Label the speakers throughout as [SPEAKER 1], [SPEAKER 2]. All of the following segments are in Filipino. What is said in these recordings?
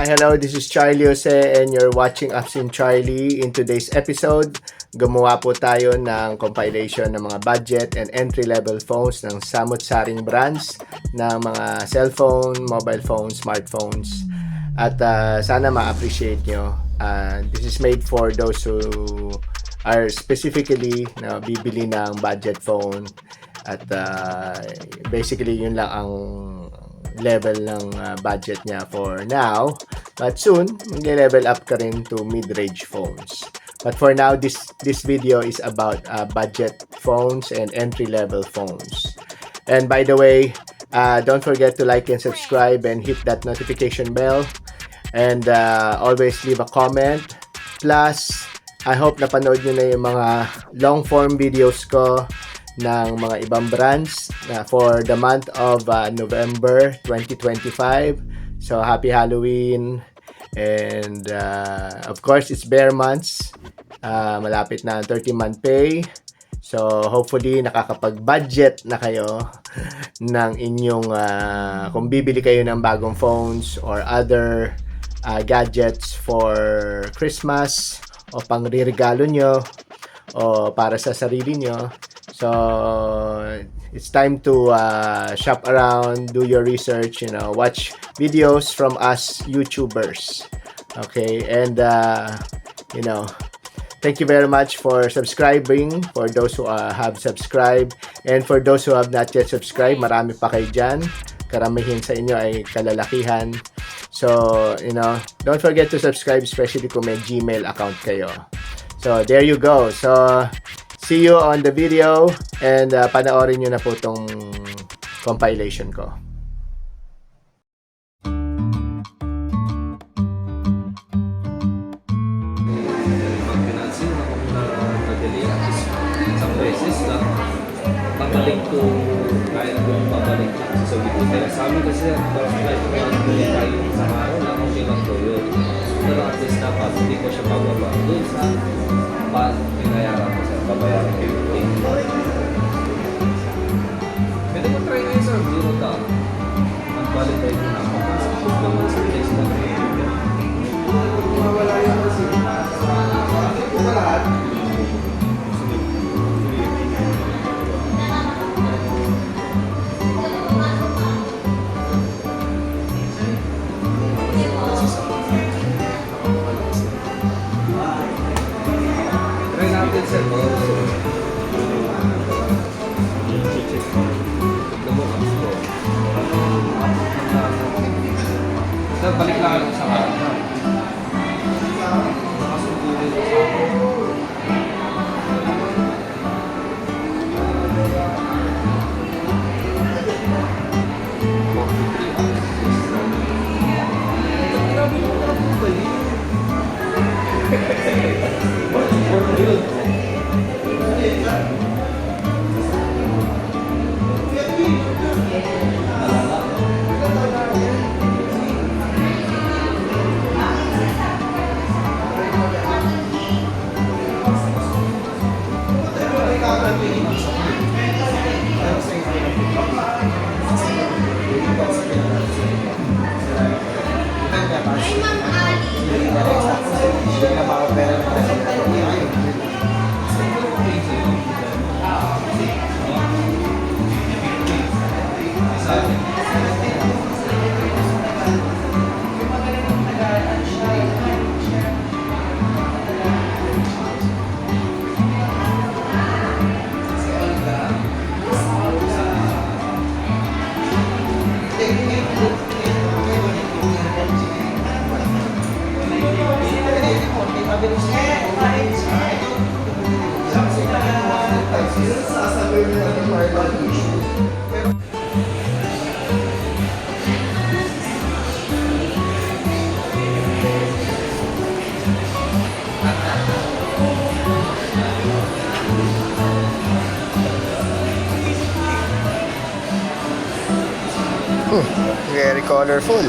[SPEAKER 1] Hello, this is Charlie Jose and you're watching Apps in Charlie. In today's episode, gumawa po tayo ng compilation ng mga budget and entry-level phones ng samut-saring brands ng mga cellphone, mobile phones, smartphones. At sana ma-appreciate nyo. This is made for those who are specifically bibili ng budget phone. At basically yun lang ang level ng budget niya for now, but soon mag-level up ka rin to mid-range phones. But for now, this video is about budget phones and entry-level phones. And by the way, don't forget to like and subscribe and hit that notification bell, and always leave a comment. Plus, I hope napanood nyo na yung mga long form videos ko ng mga ibang brands for the month of November 2025. So happy Halloween, and of course it's bear months. Malapit na ang 30-month pay. So hopefully nakakapag-budget na kayo ng inyong kung bibili kayo ng bagong phones or other gadgets for Christmas o pang regalo nyo o para sa sarili nyo. So it's time to shop around, do your research, watch videos from us YouTubers. Okay, and thank you very much for subscribing, for those who have subscribed, and for those who have not yet subscribed, marami pa kayo dyan. Karamihan sa inyo ay kalalakihan. So, don't forget to subscribe, especially kung may Gmail account kayo. So, there you go. So, see you on the video, and panoorin nyo na po itong compilation ko.
[SPEAKER 2] Isang beses na pabalik ko, kaya ko pabalik sa sabi ko. Kaya sa amin kasi parang kahit mga tayo sa araw na okay lang ko yun. Pero at least dapat hindi ko siya pababa doon sa pinayaran ko sa pabayaran ko yung pay. Pwede mo try ngayon sa zero down. Mag-valid tayo na ako. Kung naman sa place na mawala yun kasi. Kung lahat. Balik lang ako sa mga nakasuburin ko sa ako. Grabe yung mga po ba yun?
[SPEAKER 1] Very colorful.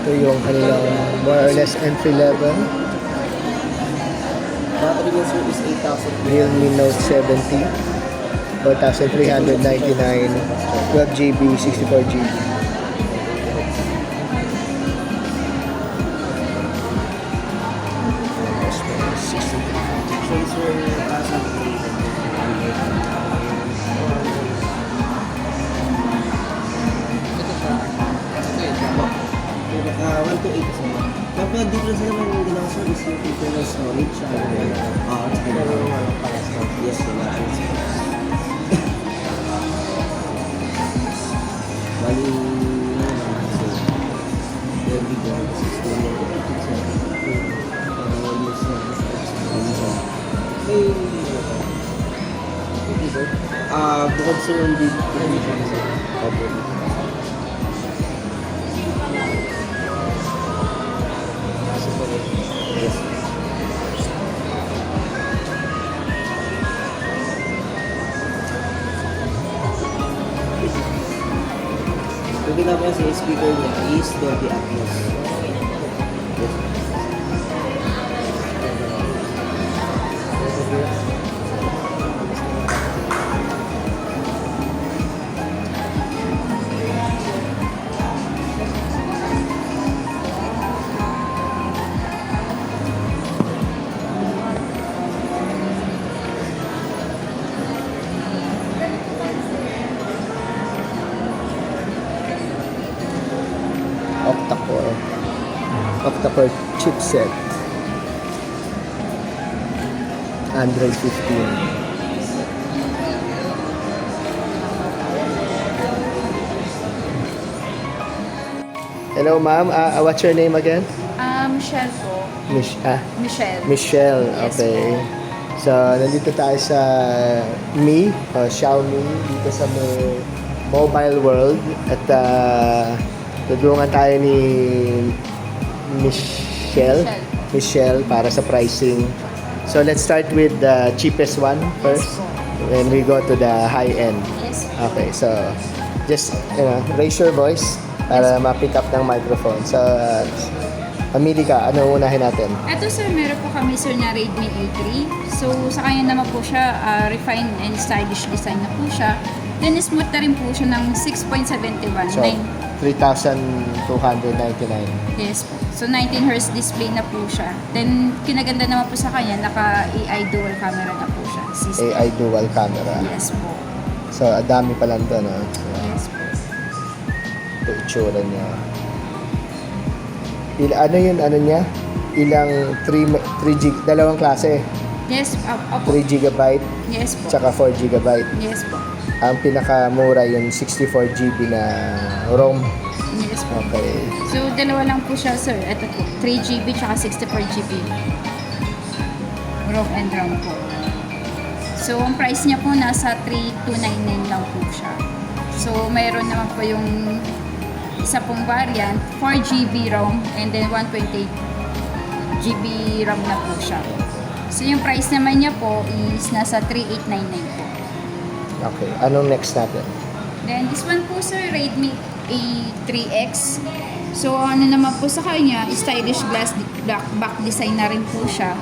[SPEAKER 1] Ito yung kanilang more or less entry level.
[SPEAKER 3] Battery niya sir is 8,000.
[SPEAKER 1] Realme Note 70. 4,399. 12GB, 64GB.
[SPEAKER 3] Actually sir, ah, 1 to 8 sir. Kapag difference naman yung ginawa sir is yung internal storage. Yes sir, bali, every day, 16 bukod sir yung big condition sir. Opo. Yes. Yung ginagawa sa speaker niya is Dolby Atmos. Yes.
[SPEAKER 1] Octa-core chipset. Android 15. Hello ma'am, what's your name again?
[SPEAKER 4] Michelle po. Michelle.
[SPEAKER 1] Michelle,
[SPEAKER 4] Yes
[SPEAKER 1] okay. So, nandito tayo sa Xiaomi, dito sa may Mobile World. At tulungan tayo ni Michelle para sa pricing. So, let's start with the cheapest one first. Then we go to the high end.
[SPEAKER 4] Yes.
[SPEAKER 1] Okay, so just raise your voice para ma-pick up ng microphone. So, pamili ka. Ano unahin natin?
[SPEAKER 4] Ito sir, meron po kami sir na Redmi A3. So sa kanya naman po siya, refined and stylish design na po siya. Then smooth na rin po siya ng 6.71.
[SPEAKER 1] So, 3,299.
[SPEAKER 4] Yes po. So 19 Hz display na po siya. Then kinaganda naman po sa kanya, naka AI dual camera na po siya. System.
[SPEAKER 1] AI dual camera.
[SPEAKER 4] Yes po.
[SPEAKER 1] So, dami pa lang doon.
[SPEAKER 4] Yes po.
[SPEAKER 1] Ito itsura niya. Ano yun, ano niya? Ilang 3 dalawang klase.
[SPEAKER 4] Yes, opo.
[SPEAKER 1] 3 GB
[SPEAKER 4] Yes po.
[SPEAKER 1] tsaka 4 GB.
[SPEAKER 4] Yes po.
[SPEAKER 1] Ang pinakamura yung 64 GB na ROM.
[SPEAKER 4] Yes po.
[SPEAKER 1] Okay.
[SPEAKER 4] So, dalawa lang po siya, sir. Ito po, 3 GB tsaka 64 GB. ROM and RAM po. So, ang price niya po nasa 3,299 lang po siya. So, mayroon naman po yung isa pong variant, 4 GB ROM and then 128 GB RAM na po siya. So, yung price naman niya po is nasa 3,899 po.
[SPEAKER 1] Okay. Anong next natin?
[SPEAKER 4] Then this one po sir, Redmi A3X. So ano naman po sa kanya, stylish glass black back design na rin po siya.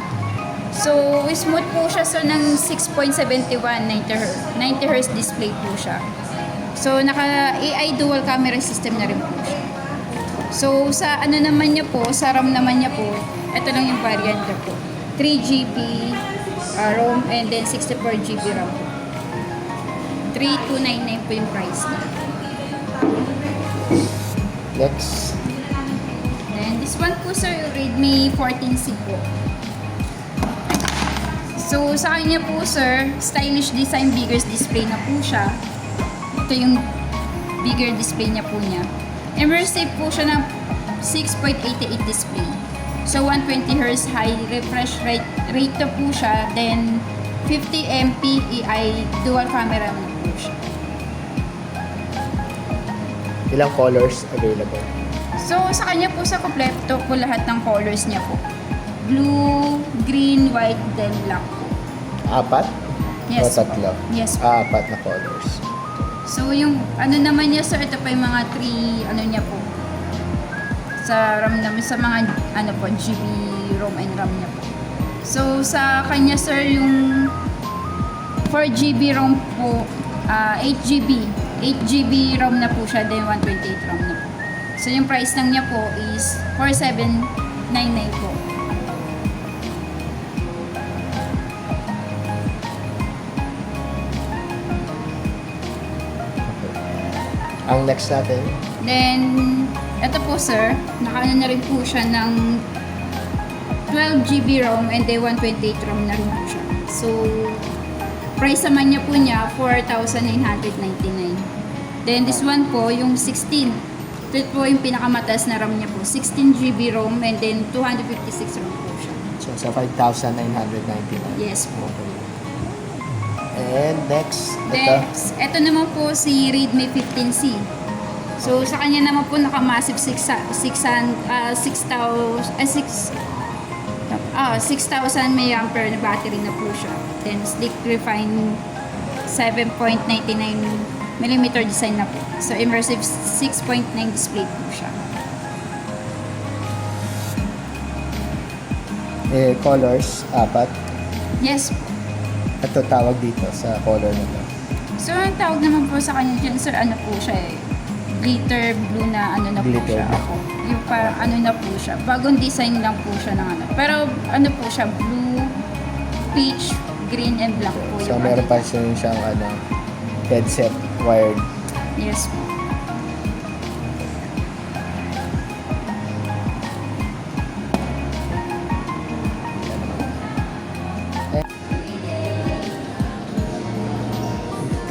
[SPEAKER 4] So smooth po siya, so ng 6.71 90Hz display po siya. So naka AI dual camera system na rin po siya. So sa ano naman niya po, sa RAM naman niya po, ito lang yung variant niya po. 3GB ROM and then 64GB RAM po. 3,299 po yung price niya.
[SPEAKER 1] Next.
[SPEAKER 4] Then this one po sir, Redmi 14C po. So sa kanya po sir, stylish design, bigger display na po siya. Ito yung bigger display niya po niya. Immersive po siya ng 6.88 display. So 120Hz high refresh rate na po siya. Then 50MP AI dual camera na po siya.
[SPEAKER 1] Ilang colors available?
[SPEAKER 4] So sa kanya po, sa kompleto po lahat ng colors niya po. Blue, green, white, then black po.
[SPEAKER 1] 4?
[SPEAKER 4] Yes
[SPEAKER 1] O
[SPEAKER 4] po.
[SPEAKER 1] 3?
[SPEAKER 4] Yes po.
[SPEAKER 1] 4 na colors.
[SPEAKER 4] So yung ano naman niya sir, ito pa yung mga 3 ano niya po. Sa RAM naman, sa mga ano po, GB ROM and RAM niya po. So sa kanya sir, yung 4GB ROM po, 8GB ROM na po siya, then 128 ROM na po. So yung price lang niya po is 4,799 po.
[SPEAKER 1] Ang next natin,
[SPEAKER 4] Then, ito po sir, nakaano na rin po siya ng 12GB ROM and then 128 ROM na rin po siya. So, price naman niya po niya, 4,999. Then, this one po, yung 16. Ito po yung pinakamataas na RAM niya po. 16GB ROM and then 256 ROM po siya.
[SPEAKER 1] so sa 5,999.
[SPEAKER 4] Yes po.
[SPEAKER 1] And next, ito.
[SPEAKER 4] Next, ito naman po si Redmi 15C. So, sa kanya naman po naka-massive 6,000 mAh na battery na po siya. Then, sleek refine 7.99mm design na po. So, immersive 6.9 display po siya.
[SPEAKER 1] Colors, 4.
[SPEAKER 4] Yes po.
[SPEAKER 1] Ito tawag dito sa color na to.
[SPEAKER 4] So, ang tawag naman po sa kanya dyan, sir, ano po siya eh. Glitter blue na ano na po
[SPEAKER 1] Glitter
[SPEAKER 4] siya.
[SPEAKER 1] blue.
[SPEAKER 4] Ako. Yung parang ano na po siya. Bagong design lang po siya ng ano. Pero ano po siya, blue, peach, green, and black po.
[SPEAKER 1] So
[SPEAKER 4] yung
[SPEAKER 1] meron
[SPEAKER 4] ano.
[SPEAKER 1] pa siyang ano, headset wired.
[SPEAKER 4] Yes po.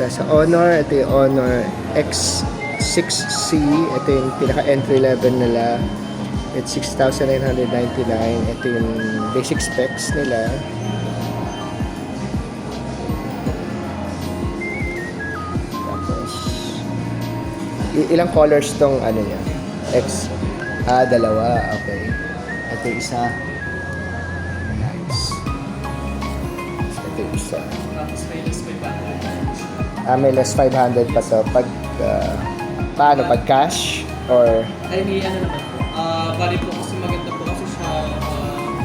[SPEAKER 1] Sa Honor, ito yung Honor X6C. Ito yung pinaka-entry level nila. It's 6,999. Ito yung basic specs nila. Tapos, ilang colors tong ano niya? X. Dalawa. Okay. Ito yung isa. Nice. Ito yung isa. May less 500 pa to. Pag, paano? Pag cash? Or,
[SPEAKER 5] Ay, may ano naman po. Bali po kasi maganda po kasi siya.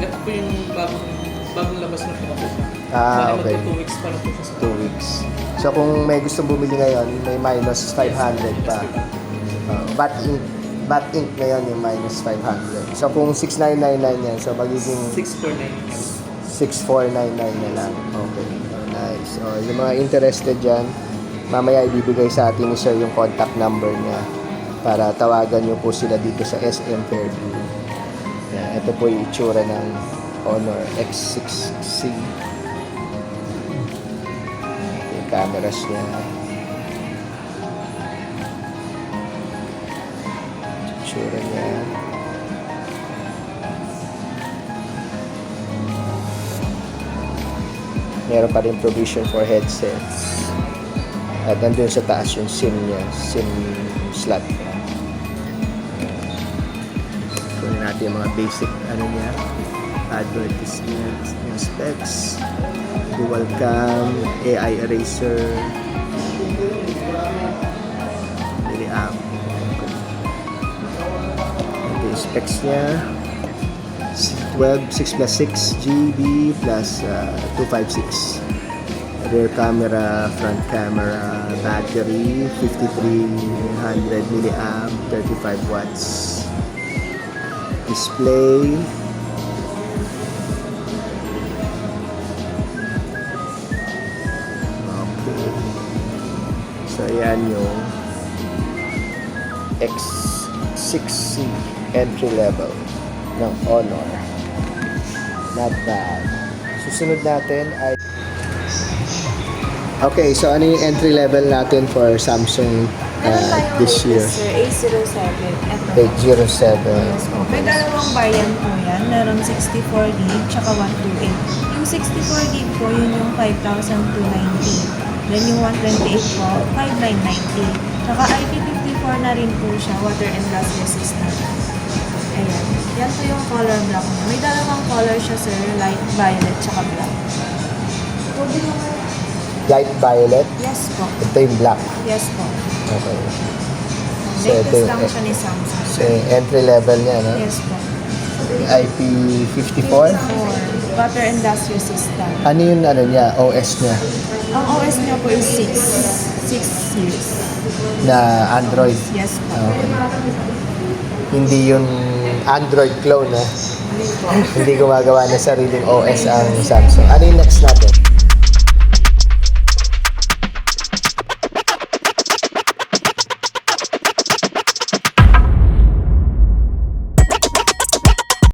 [SPEAKER 5] Ito po yung bagong labas na po kasi siya.
[SPEAKER 1] Ah, okay.
[SPEAKER 5] Bali magpo 2 weeks pa lang po siya sa
[SPEAKER 1] 2 weeks. So, kung may gustong bumili ngayon, may minus 500 pa. Bat ink ngayon yung minus 500. So, kung 6,999 yan, so magiging
[SPEAKER 5] 649.
[SPEAKER 1] 6,499 na lang. Okay. Nice. So, yung mga interested dyan, mamaya ibibigay sa atin ni Sir yung contact number niya para tawagan nyo po sila dito sa SM Fairview. Yan. Ito po yung itsura ng Honor X6C. Yung cameras niya. Itsura niya. Meron pa rin provision for headsets. At nandun sa taas yung SIM niya, SIM slot. Kunin natin yung mga basic ano niya, advertisement, yung specs, dual cam, AI eraser. specs niya. 6 plus 6 GB plus 256. Rear camera, front camera, battery, 5300 milliamp, 35 watts. Display. Okay. So, ayan yung X6C entry level ng Honor. Not bad. Susunod natin ay okay, so ano yung entry level natin for Samsung
[SPEAKER 6] Meron tayong
[SPEAKER 1] this year?
[SPEAKER 6] sir, A07. Ito.
[SPEAKER 1] 807.
[SPEAKER 6] May dalawang variant po yan. Meron 64 gig tsaka 128. Yung 64 gig po, yun yung 5,290. Then yung 128 po, 5,990. Tsaka IP54 na rin po siya, water and dust resistant. Ayan. Yan po yung color block niya. May dalawang color siya sir, light violet tsaka black.
[SPEAKER 1] Light violet.
[SPEAKER 6] Yes po.
[SPEAKER 1] Ito yung black.
[SPEAKER 6] Yes po.
[SPEAKER 1] Okay. So, ito
[SPEAKER 6] Latest
[SPEAKER 1] yung
[SPEAKER 6] lang siya ni Samsung.
[SPEAKER 1] so, yung entry level niya, no?
[SPEAKER 6] Yes po.
[SPEAKER 1] IP54.
[SPEAKER 6] 54. Water and dust resistant.
[SPEAKER 1] Ano yung ano niya, OS niya
[SPEAKER 6] Ang OS niya po is 6 years.
[SPEAKER 1] na Android?
[SPEAKER 6] Yes po.
[SPEAKER 1] Okay. Hindi yung Android clone, no? Hindi gumagawa ng sariling OS ang Samsung. Ano yung next natin?